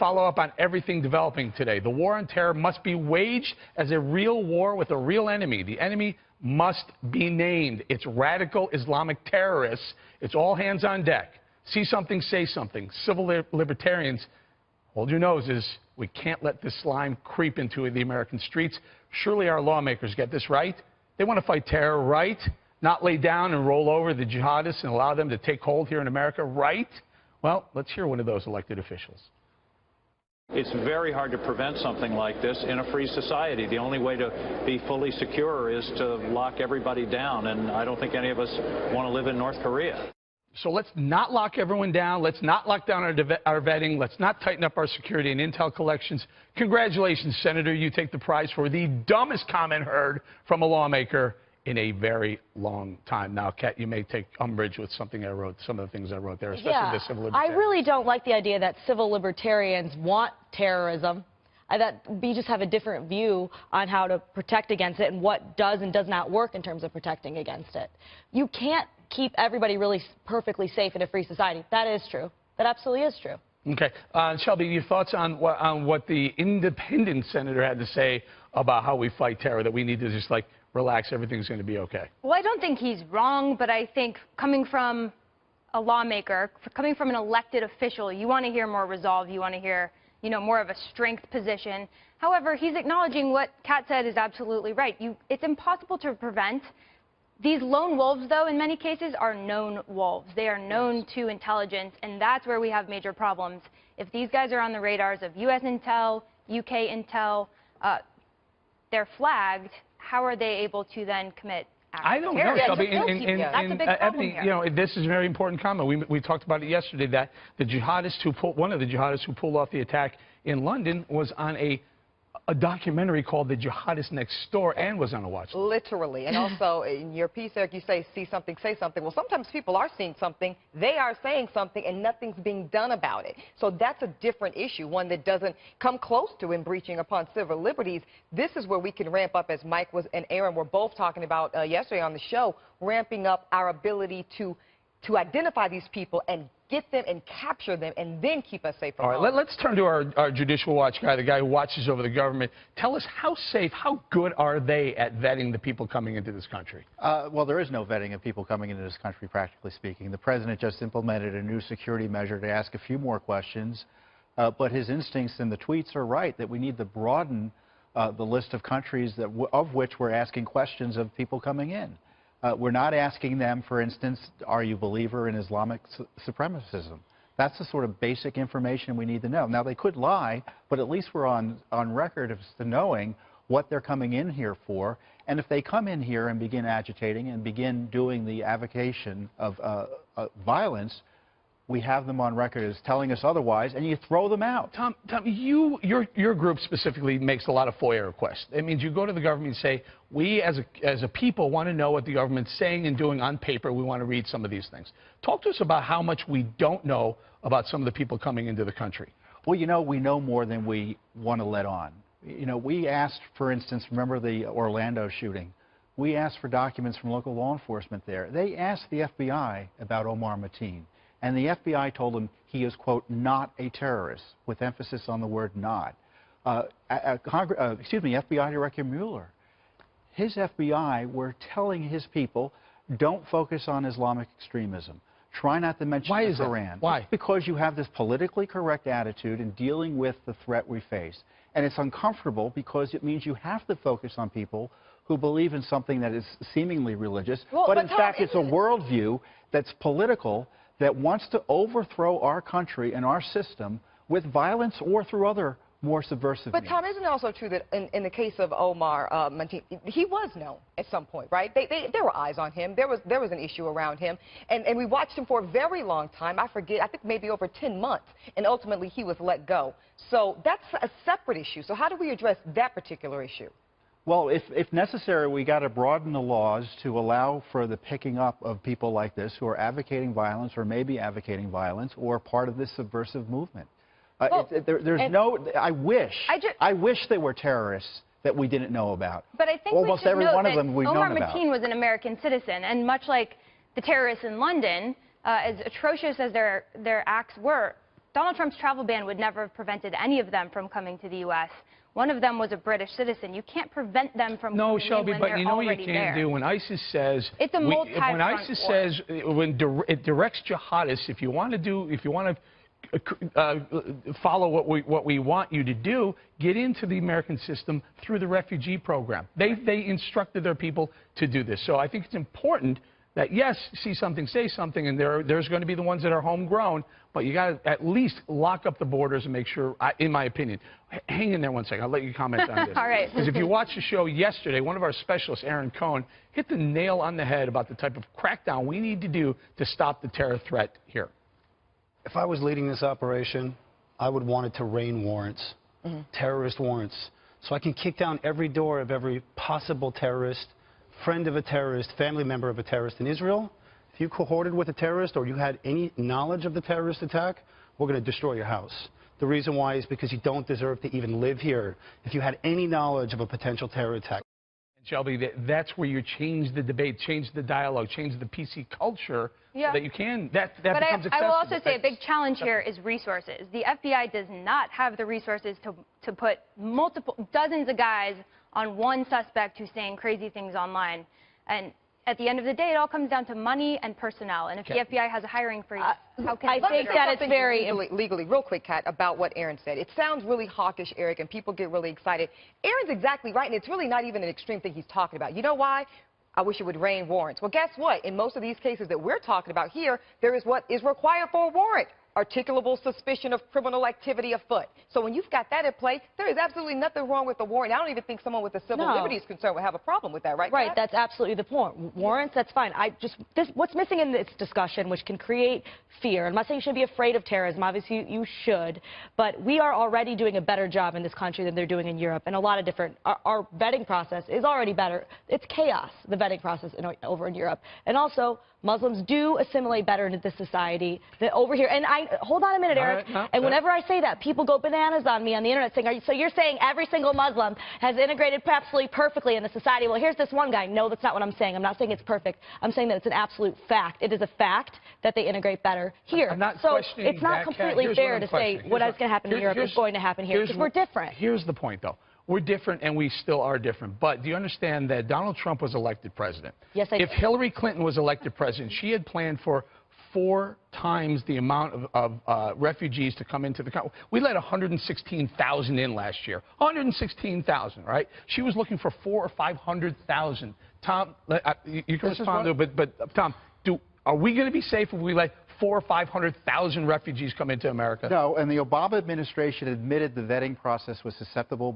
follow up on everything developing today. The war on terror must be waged as a real war with a real enemy. The enemy must be named. It's radical Islamic terrorists. It's all hands on deck. See something, say something. Civil libertarians, hold your noses. We can't let this slime creep into the American streets. Surely our lawmakers get this right. They want to fight terror, right? Not lay down and roll over the jihadists and allow them to take hold here in America, right? Well, let's hear one of those elected officials. It's very hard to prevent something like this in a free society. The only way to be fully secure is to lock everybody down, and I don't think any of us want to live in North Korea. So let's not lock everyone down. Let's not lock down our vetting. Let's not tighten up our security and intel collections. Congratulations, Senator. You take the prize for the dumbest comment heard from a lawmaker in a very long time. Now, Kat, you may take umbrage with something I wrote, some of the things I wrote there, especially the civil libertarians. I really don't like the idea that civil libertarians want terrorism. That we just have a different view on how to protect against it and what does and does not work in terms of protecting against it. You can't keep everybody really perfectly safe in a free society. That is true. That absolutely is true. Okay. Shelby, your thoughts on what the independent senator had to say about how we fight terror, that we need to just, like, relax, everything's going to be okay? Well, I don't think he's wrong, but I think coming from a lawmaker, coming from an elected official, you want to hear more resolve. You want to hear, you know, more of a strength position. However, he's acknowledging what Kat said is absolutely right. It's impossible to prevent. These lone wolves, though, in many cases, are known wolves. They are known to intelligence, and that's where we have major problems. If these guys are on the radars of U.S. intel, UK intel, they're flagged. How are they able to then commit acts I of don't terror? know, Shelby. That's a big problem Ebony, here. you know, this is a very important comment. We talked about it yesterday, that the jihadist one of the jihadists who pulled off the attack in London was on a documentary called The Jihadist Next Door and was on a watch list. Literally. And also, in your piece, Eric, you say, see something, say something. Well, sometimes people are seeing something, they are saying something, and nothing's being done about it. So that's a different issue, one that doesn't come close to in breaching upon civil liberties. This is where we can ramp up, as Mike and Aaron were both talking about yesterday on the show, ramping up our ability to identify these people and get them and capture them and then keep us safe from harm. All right, let's turn to our Judicial Watch guy, the guy who watches over the government. Tell us, how safe, how good are they at vetting the people coming into this country? Well, there is no vetting of people coming into this country, practically speaking. The president just implemented a new security measure to ask a few more questions, but his instincts in the tweets are right, that we need to broaden the list of countries of which we're asking questions of people coming in. We're not asking them, for instance, are you a believer in Islamic supremacism? That's the sort of basic information we need to know. Now, they could lie, but at least we're on record as to knowing what they're coming in here for. And if they come in here and begin agitating and begin doing the avocation of violence, we have them on record as telling us otherwise, and you throw them out. Tom, your group specifically makes a lot of FOIA requests. It means you go to the government and say, we as a people want to know what the government's saying and doing on paper. We want to read some of these things. Talk to us about how much we don't know about some of the people coming into the country. Well, you know, we know more than we want to let on. You know, we asked, for instance, remember the Orlando shooting? We asked for documents from local law enforcement there. They asked the FBI about Omar Mateen. And the FBI told him he is, quote, not a terrorist, with emphasis on the word not. FBI Director Mueller, his FBI were telling his people, don't focus on Islamic extremism. Try not to mention the Quran. Why? Because you have this politically correct attitude in dealing with the threat we face. And it's uncomfortable because it means you have to focus on people who believe in something that is seemingly religious, but in fact it's a worldview that's political, that wants to overthrow our country and our system with violence or through other more subversive means. But, Tom, isn't it also true that in the case of Omar Mateen, he was known at some point, right? There were eyes on him. There was an issue around him. And we watched him for a very long time. I think maybe over 10 months. And ultimately, he was let go. So that's a separate issue. So how do we address that particular issue? Well, if necessary, we got to broaden the laws to allow for the picking up of people like this who are advocating violence or maybe advocating violence or part of this subversive movement. Well, I wish they were terrorists that we didn't know about. But I think almost every one of them we've known about. Omar Mateen was an American citizen, and much like the terrorists in London, as atrocious as their acts were, Donald Trump's travel ban would never have prevented any of them from coming to the U.S. One of them was a British citizen. You can't prevent them from No, coming Shelby, in when but they're you know what you already can't there. do? When ISIS says... It's a multi-front When ISIS war. says, it directs jihadists, if you want to follow what we want you to do, get into the American system through the refugee program. They instructed their people to do this. So I think it's important that, yes, see something, say something, and there's going to be the ones that are homegrown, but you got to at least lock up the borders and make sure, in my opinion. Hang in there one second. I'll let you comment on this. All right. Because if you watched the show yesterday, one of our specialists, Aaron Cohen, hit the nail on the head about the type of crackdown we need to do to stop the terror threat here. If I was leading this operation, I would want it to rain warrants, terrorist warrants, so I can kick down every door of every possible terrorist, friend of a terrorist, family member of a terrorist in Israel. If you cohorted with a terrorist or you had any knowledge of the terrorist attack, we're going to destroy your house. The reason why is because you don't deserve to even live here if you had any knowledge of a potential terror attack. Shelby, that's where you change the debate, change the dialogue, change the PC culture so that you can, that But becomes I will acceptable. also say a big challenge here is resources. The FBI does not have the resources to put dozens of guys on one suspect who's saying crazy things online. And at the end of the day, it all comes down to money and personnel. And if the FBI has a hiring freeze, how can I think that it's very legally, real quick, Kat, about what Aaron said. It sounds really hawkish, Eric, and people get really excited. Aaron's exactly right, and it's really not even an extreme thing he's talking about. You know why? I wish it would rain warrants. Well, guess what? In most of these cases that we're talking about here, there is what is required for a warrant. Articulable suspicion of criminal activity afoot. So when you've got that in play, there is absolutely nothing wrong with the warrant. I don't even think someone with a civil liberties concern would have a problem with that, right? Right, Kat? that's absolutely the point. Warrants, that's fine. What's missing in this discussion, which can create fear, I'm not saying you shouldn't be afraid of terrorism, obviously you should, but we are already doing a better job in this country than they're doing in Europe, and a lot of different, our vetting process is already better. It's chaos, the vetting process over in Europe. And also, Muslims do assimilate better into this society than over here. And hold on a minute, Eric. And whenever I say that, people go bananas on me on the internet saying, so you're saying every single Muslim has integrated absolutely perfectly in the society? Well, here's this one guy. No, that's not what I'm saying. I'm not saying it's perfect. I'm saying that it's an absolute fact. It is a fact that they integrate better here. I'm not so questioning it's not that, completely Kat. fair to say what is going to happen in Europe is going to happen here, because we're different. Here's the point, though. We're different, and we still are different. But do you understand that Donald Trump was elected president? Yes, I do. If Hillary Clinton was elected president, she had planned for 4 times the amount of refugees to come into the country. We let 116,000 in last year. 116,000, right? She was looking for 400,000 or 500,000. Tom, you can respond to it, but Tom, are we going to be safe if we let 400,000 or 500,000 refugees come into America? No, and the Obama administration admitted the vetting process was susceptible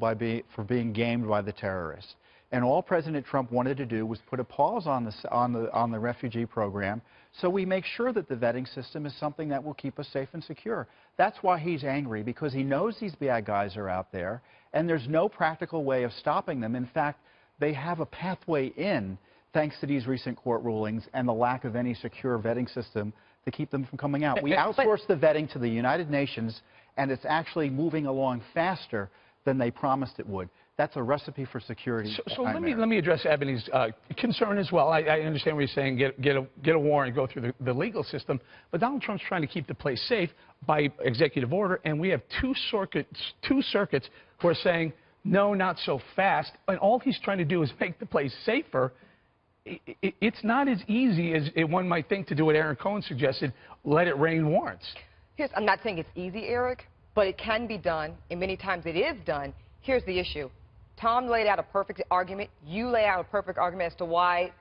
for being gamed by the terrorists. And all President Trump wanted to do was put a pause on the refugee program, so we make sure that the vetting system is something that will keep us safe and secure. That's why he's angry, because he knows these bad guys are out there, and there's no practical way of stopping them. In fact, they have a pathway in, thanks to these recent court rulings and the lack of any secure vetting system to keep them from coming out. We outsourced the vetting to the United Nations, and it's actually moving along faster than they promised it would. That's a recipe for security. So let me address Ebony's concern as well. I understand what you're saying, get a warrant, go through the legal system. But Donald Trump's trying to keep the place safe by executive order, and we have two circuits who are saying, no, not so fast. And all he's trying to do is make the place safer. It's not as easy as one might think to do what Aaron Cohen suggested, let it rain warrants. I'm not saying it's easy, Eric, but it can be done, and many times it is done. Here's the issue. Tom laid out a perfect argument. You lay out a perfect argument as to why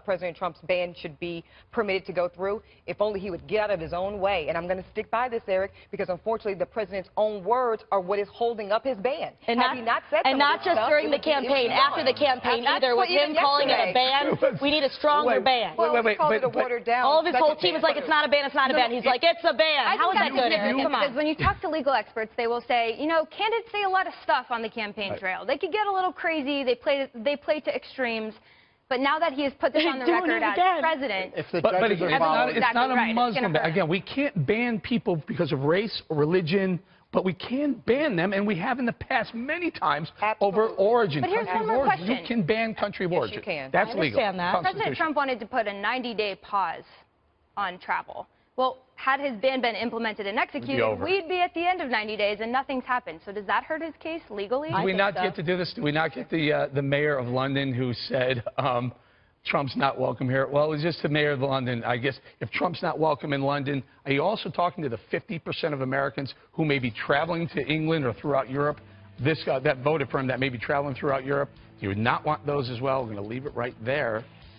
President Trump's ban should be permitted to go through. If only he would get out of his own way. And I'm going to stick by this, Eric, because unfortunately the president's own words are what is holding up his ban. And not just during the campaign, after the campaign either, with him calling it a ban. We need a stronger ban. Wait, watered down. All of his whole team is like, it's not a ban, it's not a ban. He's like, it's a ban. How is that good, Eric? Come on. Because when you talk to legal experts, they will say, you know, candidates say a lot of stuff on the campaign trail. They could get a little crazy. They play to extremes. But now that he has put this on the record as president, but it's not a Muslim ban. Again, we can't ban people because of race or religion, but we can ban them, and we have in the past many times over origin. But here's country one of more origin. question. You can ban country of origin. You can. That's legal. That. President Trump wanted to put a 90-day pause on travel. Well, had his ban been implemented and executed, over. we'd be at the end of 90 days and nothing's happened. So does that hurt his case legally? Do we think not so. get to do this? Do we not get the mayor of London who said Trump's not welcome here? Well, it was just the mayor of London. I guess if Trump's not welcome in London, are you also talking to the 50% of Americans who may be traveling to England or throughout Europe? This guy that voted for him that may be traveling throughout Europe. You would not want those as well. We're going to leave it right there.